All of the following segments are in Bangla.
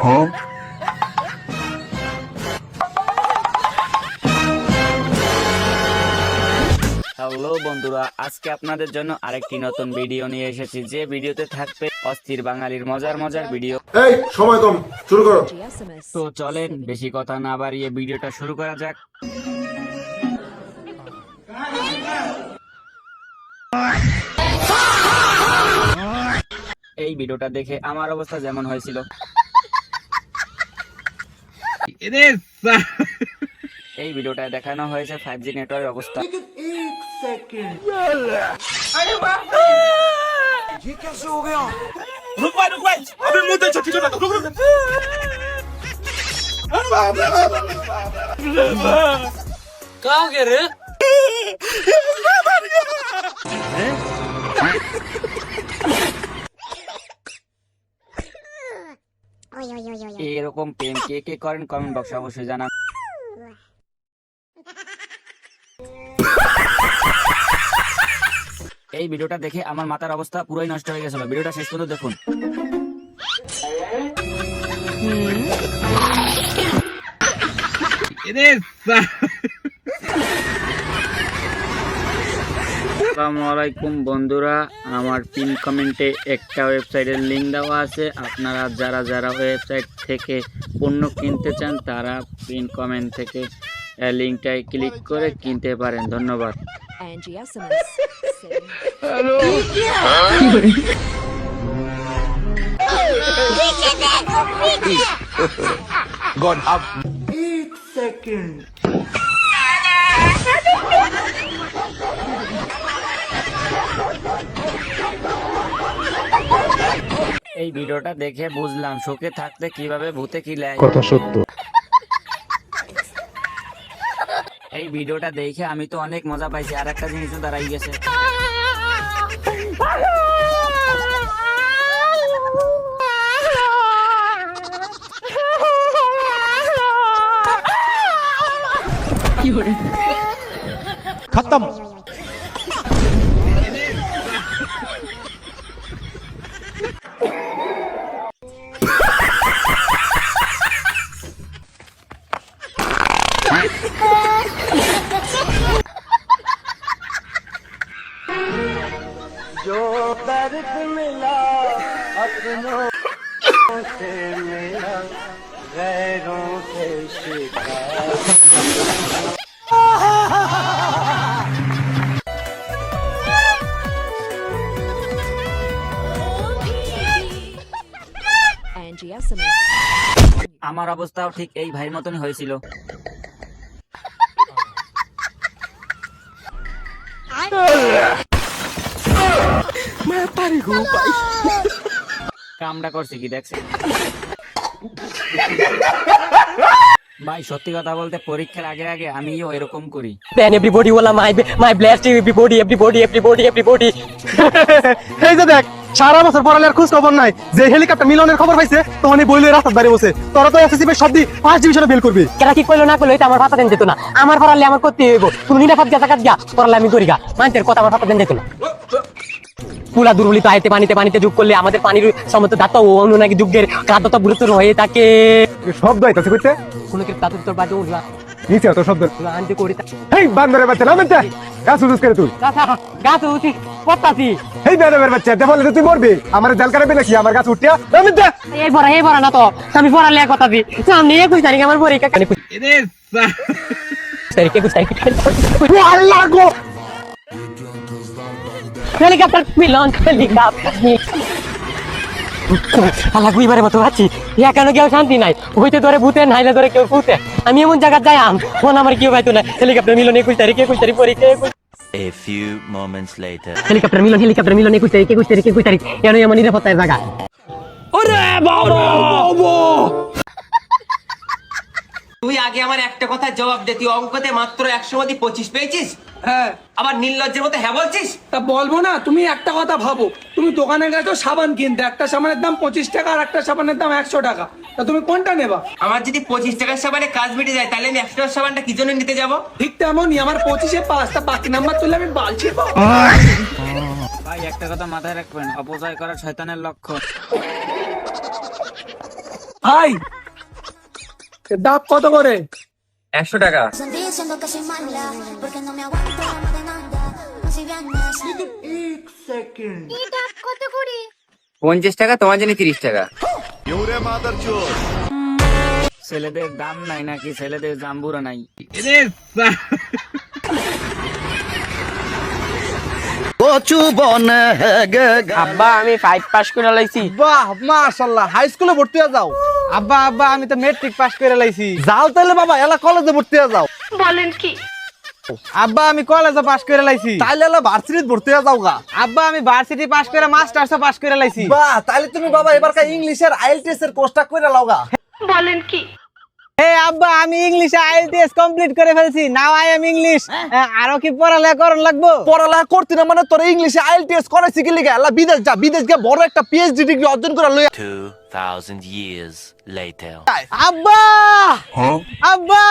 হ্যালো বন্ধুরা, আজকে আপনাদের জন্য আরেকটি নতুন ভিডিও নিয়ে এসেছি। যে ভিডিওতে থাকবে অস্থির বাঙালির মজার মজার ভিডিও। এই সময় কম, শুরু করো। তো চলেন বেশি কথা না বাড়িয়ে ভিডিওটা শুরু করা যাক। এই ভিডিওটা দেখে আমার অবস্থা যেমন হয়েছিল, এই ভিডিওটায় দেখানো হয়েছে 5G নেটওয়ার্কের অবস্থা। এরকম প্রেম কে কে করেন কমেন্ট বক্সে অবশ্যই জানান। এই ভিডিওটা দেখে আমার মাথার অবস্থা পুরোই নষ্ট হয়ে গেছিল। ভিডিওটা শেষ পর্যন্ত দেখুন। আসসালামু আলাইকুম বন্ধুরা, আমার পিন কমেন্টে একটা ওয়েবসাইটের লিংক দেওয়া আছে। আপনারা যারা যারা ওয়েবসাইট থেকে পণ্য কিনতে চান তারা পিন কমেন্ট থেকে লিংকটায় ক্লিক করে কিনতে পারেন। ধন্যবাদ। God up 8 seconds. এই ভিডিওটা দেখে বুঝলাম শোকে থাকতে কিভাবে ভূতে কিলায়। কথা সত্য। এই ভিডিওটা দেখে আমি তো অনেক মজা পাইছি, আর একটা জিনিসও দাঁড়াই গেছে। খতম। जो दर्द मिला अपनों से मिला, गैरों से शिकायत। আমার অবস্থাও ঠিক এই ভাইয়ের মতনই হয়েছিল। কামটা করছে কি দেখছে ভাই? সত্যি কথা বলতে পরীক্ষার আগে আগে আমিও এরকম করি। Everybody wala my blast everybody এই যে দেখ, সারা বছর পড়ালের খোঁজ খবর নাই, যে হেলিকপ্টার মিলনের খবর পাইছে তখন এই বইলে রাস্তার ধারে বসে। তোরা তো এসএসসি পে সব দি ফার্স্ট ডিভিশনে ফেল করবি। কেরা কি কইলো না কইলো এটা আমার পাতা দেন যেত না। আমার পড়ালে আমার করতে হইব। তুমি নিরাপদ গা জাকাত গা পড়ালে আমি করি গা। মানুষের কথা আমার পাতা দেন যেত না। পুলা দুর্বলিত আইতে পানিতে যোগ করলে আমাদের পানির সমত দাতা ও অন্য নাকি যুগের খাদ্যতা গুরুত্ব হয়ে থাকে। শব্দ আইতাছে কইতে কোন কি তাতে তোর বাজে উঠলা নিচে তো শব্দ আনতে করি। এই বান্দরের বাচ্চা না মেতে গাছ উঠুস করে তুই গাছ উঠি পড়তাছি। এই বেরবের বাচ্চা দে বলে তুই মরবি, আমার জাল কাটাবি নাকি আমার গাছ উঠিয়া না মেতে? এই বড় না তো আমি পড়ালে কথা দি সামনে 21 তারিখ আমার পরীক্ষা। আল্লাহ গো, হেলিকপ্টার মিলন হেলিকপ্টার আল্লাহ গুইবারে মতো আছি। এখানে কেউ শান্তি নাই, হইতে ধরে ভূতে নাইলে ধরে কেউ ভূতে। আমি এমন জায়গায় যাই ফোন আমার কেউ পাইতো না। হেলিকপ্টার মিলন 21 তারিখ পরীক্ষা। A few moments later. Helicopter Milan 21 তারিখ এমন নিরাপত্তার জায়গা। ওরে বাবা, তুই আগে আমার একটা কথা জবাব দে, তুই অঙ্কতে মাত্র 100 মধ্যে 25 পেয়েছিস? হ্যাঁ। আবার নির্লজ্জের মতো হ্যাঁ বলছিস? তা বলবো না? তুমি একটা কথা ভাবো, তুমি দোকানে গেছো সাবান কিনতে, একটা সাবানের দাম 25 টাকা আর একটা সাবানের দাম 100 টাকা, তা তুমি কোনটা নেবা? আমার যদি 25 টাকার সাবানে কাজ মিটে যায় তাহলে আমি 100 টাকার সাবানটা কি জন্য নিতে যাবো? ঠিক তেমনই আমার 25-এ 5, তা বাকি নাম্বার তুললে আমি বালছি পাবো। ভাই একটা কথা মাথায় রাখবেন, অপচয় করা শয়তানের লক্ষণ। ভাই এর ডাব কত করে? 100 টাকা। Son diciendo que soy mala, porque no me aguanto la demanda. Si vienes. 50 টাকা, তোমার জন্য 30 টাকা। ছেলেদের দাম নাই নাকি ছেলেদের জাম্বুরা নাই? আব্বা আমি 5 পাস করে লাইছি। বাহ মাশাআল্লাহ, হাই স্কুলে ভর্তি হয়ে যাও। আব্বা আব্বা আমি তো মেট্রিক পাস করে লাইছি। যাও তাহলে বাবা, এলা কলেজে ভর্তি হয়ে যাও। আব্বা আমি কলেজে পাস করে লাইছি। তাইলে এলা ভার্সিটিতে ভর্তি হয়ে যাও গা। আব্বা আমি ভার্সিটি পাস করে মাস্টার্সও পাস করে লাইছি। বাহ, তাইলে তুমি বাবা এবারকার ইংলিশের আইএলটিএস এর কোর্সটা কইরা লাও গা। হে আব্বা আমি ইংলিশে আইএলটিএস কমপ্লিট করে ফেলছি। Now I am English. আরো কি পড়ালেখা করন লাগবো? পড়ালেখা করতি না মানে তোর ইংলিশে আইএলটিএস করাইছি কি লিগা? এলা বিদেশ যা, বিদেশ গিয়ে বড় একটা পিএইচডি ডিগ্রি অর্জন করে লই। 2000 years later. আব্বা আব্বা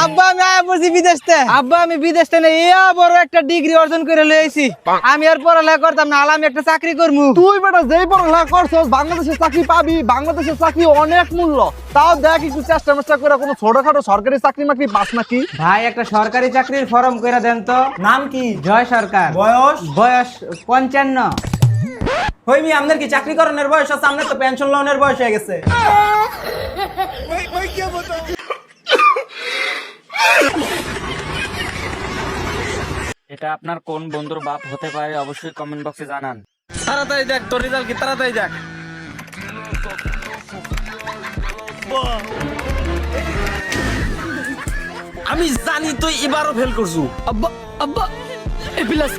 আব্বা আমি আয়া পড়ছি বিদেশতে। আব্বা আমি বিদেশতে না ইয়া বড় একটা ডিগ্রি অর্জন করে লইছি। আমি আর পড়ালেখা করতাম না, আমি একটা চাকরি করমু। তুই বেটা যেই পড়ালেখা করছস বাংলাদেশের চাকরি পাবি। বাংলাদেশের চাকরি অনেক মূল্য। তাও দেখ একটু চেষ্টা মেষ্টা করে কোনো ছোটখাটো সরকারি চাকরি মাকরি পাস নাকি। ভাই একটা সরকারি চাকরির ফর্ম কইরা দেন তো। নাম কি? জয় সরকার। বয়স? বয়স 55। হইমি আপনার কি চাকরি করানোর বয়স আছে? আপনার তো পেনশন লোনের বয়স হয়ে গেছে। এটা আপনার কোন বন্ধুর বাপ হতে পারে অবশ্যই কমেন্ট বক্সে জানান। তাড়াতাড়ি দেখ তোর রেজাল্ট কি, তাড়াতাড়ি দেখ। আমি জানি তুই এবারও ফেল করছু। আব্বা আব্বা এ প্লাস